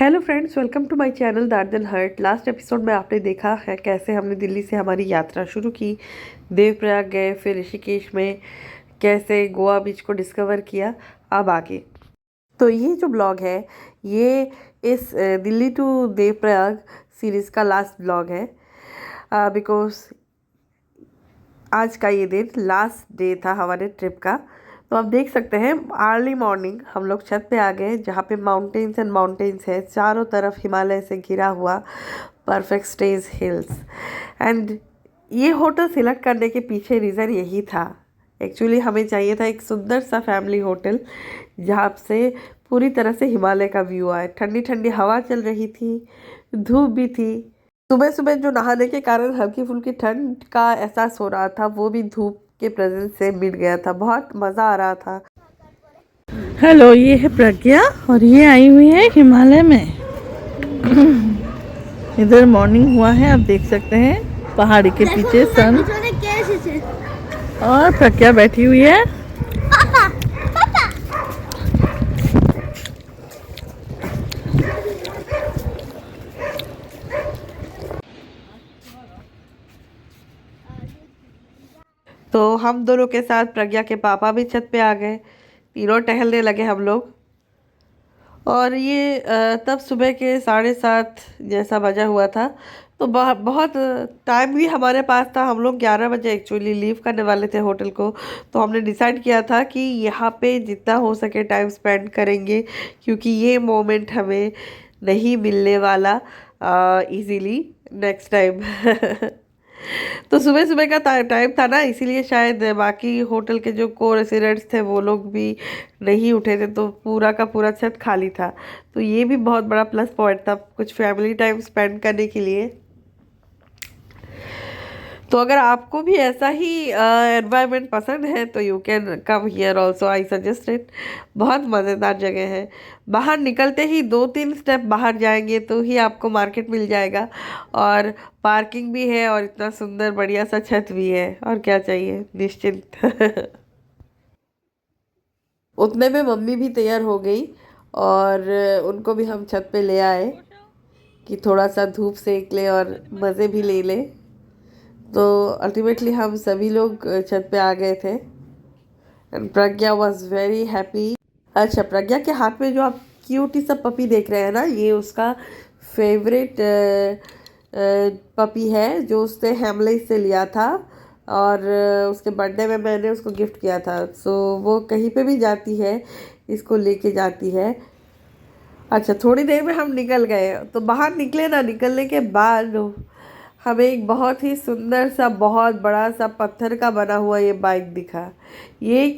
Hello friends, welcome to my channel that दिल hurt. Last episode में आपने देखा है कैसे हमने दिल्ली से हमारी यात्रा शुरू की, देवप्रयाग गए, फिर ऋषिकेश में कैसे गोवा बीच को डिस्कवर किया। अब आगे तो ये जो ब्लॉग है ये इस दिल्ली टू देवप्रयाग सीरीज़ का लास्ट ब्लॉग है, बिकॉज आज का ये दिन लास्ट डे था हमारे ट्रिप का। तो आप देख सकते हैं अर्ली मॉर्निंग हम लोग छत पे आ गए, जहाँ पे माउंटेन्स एंड माउंटेन्स है, चारों तरफ हिमालय से घिरा हुआ परफेक्ट स्टेज हिल्स। एंड ये होटल सिलेक्ट करने के पीछे रीज़न यही था। एक्चुअली हमें चाहिए था एक सुंदर सा फैमिली होटल जहाँ से पूरी तरह से हिमालय का व्यू आए। ठंडी ठंडी हवा चल रही थी, धूप भी थी। सुबह सुबह जो नहाने के कारण हल्की फुल्की ठंड का एहसास हो रहा था, वो भी धूप के प्रेजेंस से मिट गया था। बहुत मज़ा आ रहा था। हेलो, ये है प्रज्ञा और ये आई हुई है हिमालय में। इधर मॉर्निंग हुआ है, आप देख सकते हैं पहाड़ी के पीछे सन, और प्रज्ञा बैठी हुई है। तो हम दोनों के साथ प्रज्ञा के पापा भी छत पे आ गए। तीनों टहलने लगे हम लोग। और ये तब सुबह के 7:30 जैसा बजा हुआ था। तो बहुत टाइम भी हमारे पास था। हम लोग 11 बजे एक्चुअली लीव करने वाले थे होटल को। तो हमने डिसाइड किया था कि यहाँ पे जितना हो सके टाइम स्पेंड करेंगे, क्योंकि ये मोमेंट हमें नहीं मिलने वाला इजीली नेक्स्ट टाइम। तो सुबह सुबह का टाइम था ना, इसीलिए शायद बाकी होटल के जो को रेसिडेंट्स थे वो लोग भी नहीं उठे थे, तो पूरा का पूरा छत खाली था। तो ये भी बहुत बड़ा प्लस पॉइंट था कुछ फैमिली टाइम स्पेंड करने के लिए। तो अगर आपको भी ऐसा ही एनवायरनमेंट पसंद है तो you can come here also, I suggest it. बहुत मज़ेदार जगह है। बाहर निकलते ही 2-3 स्टेप बाहर जाएंगे तो ही आपको मार्केट मिल जाएगा, और पार्किंग भी है, और इतना सुंदर बढ़िया सा छत भी है। और क्या चाहिए, निश्चिंत। उतने में मम्मी भी तैयार हो गई और उनको भी हम छत पे ले आए कि थोड़ा सा धूप सेक ले और मज़े भी ले ले। तो अल्टीमेटली हम सभी लोग छत पे आ गए थे। And Pragya was very happy. अच्छा, प्रज्ञा के हाथ में जो आप क्यूटी सा पपी देख रहे हैं ना, ये उसका फेवरेट पपी है जो उसने हेमले से लिया था, और उसके बर्थडे में मैंने उसको गिफ्ट किया था। सो वो कहीं पे भी जाती है इसको लेके जाती है। अच्छा, थोड़ी देर में हम निकल गए। तो बाहर निकले ना, निकलने के बाद हमें एक बहुत ही सुंदर सा बहुत बड़ा सा पत्थर का बना हुआ ये बाइक दिखा। ये एक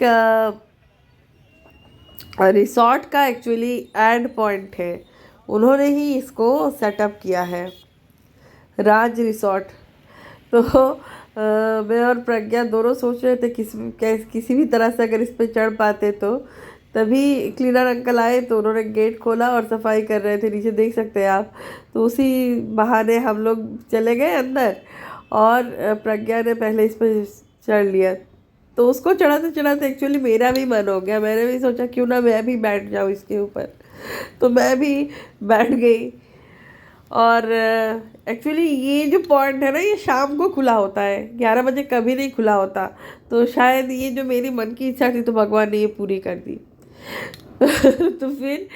रिसॉर्ट का एक्चुअली एंड पॉइंट है। उन्होंने ही इसको सेटअप किया है, राज रिसॉर्ट। तो मैं और प्रज्ञा दोनों सोच रहे थे किसी भी तरह से अगर इस पे चढ़ पाते तो। तभी क्लीनर अंकल आए तो उन्होंने गेट खोला और सफाई कर रहे थे, नीचे देख सकते हैं आप। तो उसी बहाने हम लोग चले गए अंदर, और प्रज्ञा ने पहले इस पर चढ़ लिया। तो उसको चढ़ाते चढ़ाते एक्चुअली मेरा भी मन हो गया। मैंने भी सोचा क्यों ना मैं भी बैठ जाऊँ इसके ऊपर। तो मैं भी बैठ गई। और एक्चुअली ये जो पॉइंट है ना, ये शाम को खुला होता है, 11 बजे कभी नहीं खुला होता। तो शायद ये जो मेरी मन की इच्छा थी तो भगवान ने ये पूरी कर दी। तो फिर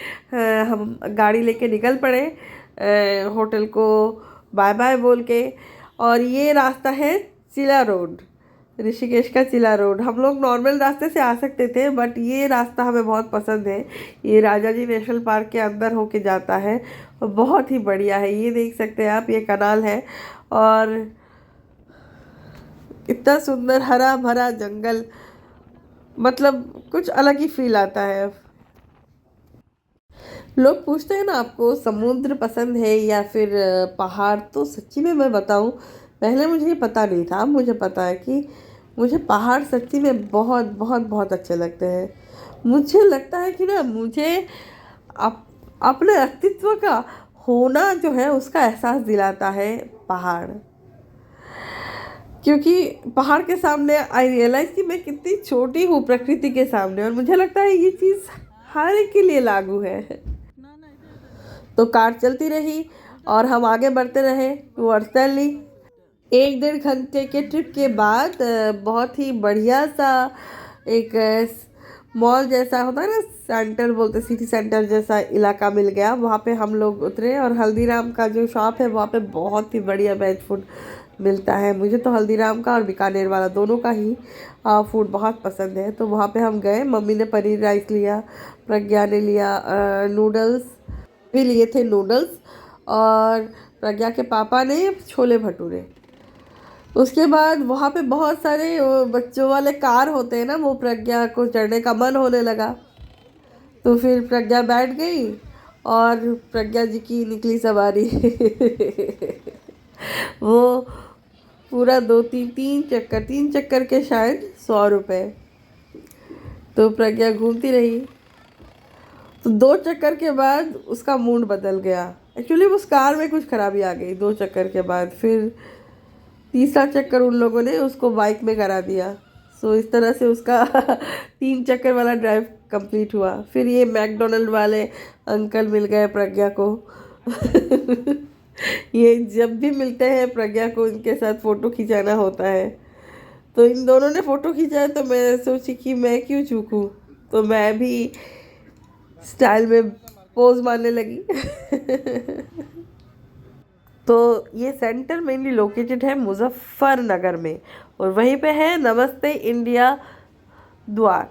हम गाड़ी लेके निकल पड़े होटल को बाय बाय बोल के। और ये रास्ता है चिला रोड, ऋषिकेश का चिला रोड। हम लोग नॉर्मल रास्ते से आ सकते थे, बट ये रास्ता हमें बहुत पसंद है। ये राजा जी नेशनल पार्क के अंदर होके जाता है और बहुत ही बढ़िया है। ये देख सकते हैं आप, ये कनाल है और इतना सुंदर हरा भरा जंगल, मतलब कुछ अलग ही फील आता है। लोग पूछते हैं ना आपको समुद्र पसंद है या फिर पहाड़, तो सच्ची में मैं बताऊं, पहले मुझे ये पता नहीं था। अब मुझे पता है कि मुझे पहाड़ सच्ची में बहुत बहुत बहुत अच्छे लगते हैं। मुझे लगता है कि ना, मुझे अपने अस्तित्व का होना जो है उसका एहसास दिलाता है पहाड़। क्योंकि पहाड़ के सामने आई रियलाइज कि मैं कितनी छोटी हूँ प्रकृति के सामने, और मुझे लगता है ये चीज़ हर एक के लिए लागू है। तो कार चलती रही और हम आगे बढ़ते रहे टुवर्ड्स दिल्ली। 1-1.5 घंटे के ट्रिप के बाद बहुत ही बढ़िया सा एक मॉल जैसा होता है ना, सेंटर बोलते, सिटी सेंटर जैसा इलाका मिल गया। वहाँ पे हम लोग उतरे और हल्दीराम का जो शॉप है वहाँ पे बहुत ही बढ़िया वेज फूड मिलता है। मुझे तो हल्दीराम का और बीकानेर वाला दोनों का ही फूड बहुत पसंद है। तो वहाँ पे हम गए। मम्मी ने पनीर राइस लिया, प्रज्ञा ने लिया नूडल्स भी लिए थे, नूडल्स, और प्रज्ञा के पापा ने छोले भटूरे। उसके बाद वहाँ पे बहुत सारे वो बच्चों वाले कार होते हैं ना, वो प्रज्ञा को चढ़ने का मन होने लगा। तो फिर प्रज्ञा बैठ गई और प्रज्ञा जी की निकली सवारी। वो पूरा 2-3 चक्कर के शायद 100 रुपये। तो प्रज्ञा घूमती रही। तो 2 चक्कर के बाद उसका मूड बदल गया। एक्चुअली उस कार में कुछ खराबी आ गई 2 चक्कर के बाद। फिर तीसरा चक्कर उन लोगों ने उसको बाइक में करा दिया। सो इस तरह से उसका 3 चक्कर वाला ड्राइव कंप्लीट हुआ। फिर ये मैकडोनल्ड वाले अंकल मिल गए प्रज्ञा को। ये जब भी मिलते हैं प्रज्ञा को इनके साथ फ़ोटो खिंचाना होता है। तो इन दोनों ने फ़ोटो खिंचाया तो मैं सोची कि मैं क्यों चूकूं, तो मैं भी स्टाइल में पोज मारने लगी। तो ये सेंटर मेनली लोकेटेड है मुजफ्फरनगर में, और वहीं पे है नमस्ते इंडिया द्वार।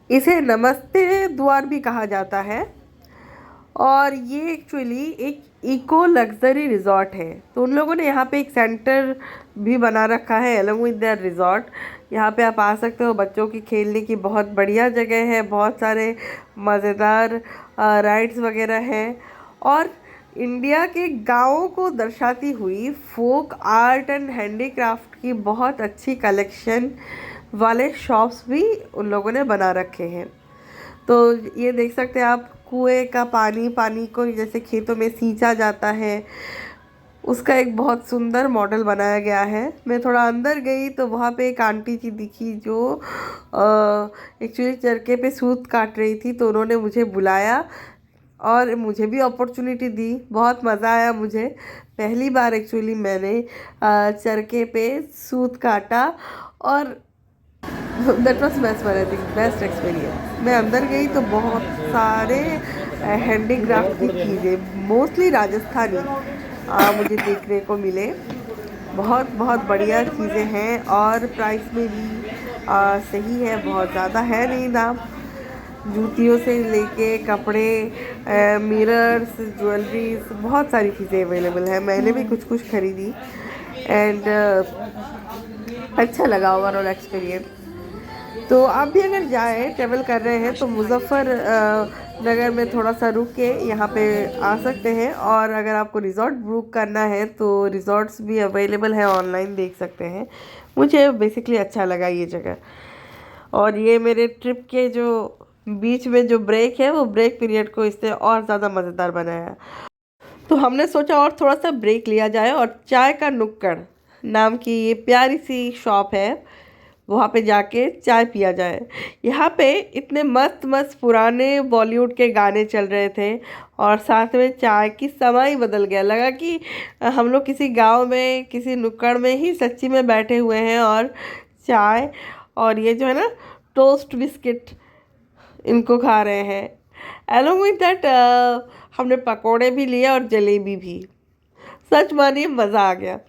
इसे नमस्ते द्वार भी कहा जाता है। और ये एक्चुअली एक इको लग्जरी रिजॉर्ट है। तो उन लोगों ने यहाँ पे एक सेंटर भी बना रखा है अलॉन्ग विद देयर रिजॉर्ट। यहाँ पे आप आ सकते हो। बच्चों की खेलने की बहुत बढ़िया जगह है, बहुत सारे मज़ेदार राइड्स वगैरह हैं, और इंडिया के गाँवों को दर्शाती हुई फोक आर्ट एंड हैंडीक्राफ्ट की बहुत अच्छी कलेक्शन वाले शॉप्स भी उन लोगों ने बना रखे हैं। तो ये देख सकते हैं आप, कुएं का पानी को जैसे खेतों में सींचा जाता है, उसका एक बहुत सुंदर मॉडल बनाया गया है। मैं थोड़ा अंदर गई तो वहाँ पे एक आंटी जी दिखी जो एक्चुअली चरखे पे सूत काट रही थी। तो उन्होंने मुझे बुलाया और मुझे भी अपॉर्चुनिटी दी। बहुत मज़ा आया मुझे। पहली बार एक्चुअली मैंने चरखे पे सूत काटा, और दैट वॉज बेस्ट एक्सपीरियंस। मैं अंदर गई तो बहुत सारे हैंडीक्राफ्ट की चीज़ें, मोस्टली राजस्थानी, मुझे देखने को मिले। बहुत बहुत बढ़िया चीज़ें हैं, और प्राइस में भी सही है, बहुत ज़्यादा है नहीं दाम। जूतियों से लेके कपड़े, मिरर्स, ज्वेलरीज, बहुत सारी चीज़ें अवेलेबल है। मैंने भी कुछ खरीदी एंड अच्छा लगा ओवरऑल एक्सपीरियंस। तो आप भी अगर जाएं, ट्रैवल कर रहे हैं, तो नगर में थोड़ा सा रुक के यहाँ पे आ सकते हैं। और अगर आपको रिज़ॉर्ट बुक करना है तो रिज़ॉर्ट्स भी अवेलेबल है, ऑनलाइन देख सकते हैं। मुझे बेसिकली अच्छा लगा ये जगह, और ये मेरे ट्रिप के जो बीच में जो ब्रेक है, वो ब्रेक पीरियड को इससे और ज़्यादा मज़ेदार बनाया। तो हमने सोचा और थोड़ा सा ब्रेक लिया जाए, और चाय का नुक्कड़ नाम की ये प्यारी सी शॉप है, वहाँ पे जाके चाय पिया जाए। यहाँ पे इतने मस्त मस्त पुराने बॉलीवुड के गाने चल रहे थे, और साथ में चाय की समय ही बदल गया। लगा कि हम लोग किसी गांव में, किसी नुक्कड़ में ही सच्ची में बैठे हुए हैं, और चाय और ये जो है ना टोस्ट बिस्किट, इनको खा रहे हैं। अलॉन्ग विद दैट हमने पकोड़े भी लिए और जलेबी भी। सच मानिए मज़ा आ गया।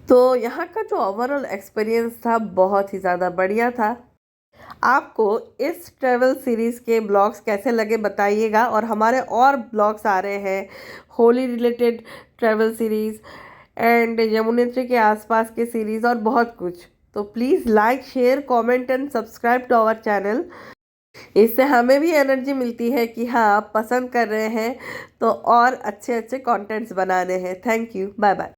तो यहाँ का जो ओवरऑल एक्सपीरियंस था बहुत ही ज़्यादा बढ़िया था। आपको इस ट्रैवल सीरीज़ के ब्लॉग्स कैसे लगे बताइएगा, और हमारे और ब्लॉग्स आ रहे हैं Holi related travel series and Yamunotri के आसपास के सीरीज़ और बहुत कुछ। तो please like, share, comment and subscribe to our channel. इससे हमें भी एनर्जी मिलती है कि हाँ, आप पसंद कर रहे हैं तो और अच्छे अच्छे कंटेंट्स बनाने हैं। Thank you, bye bye.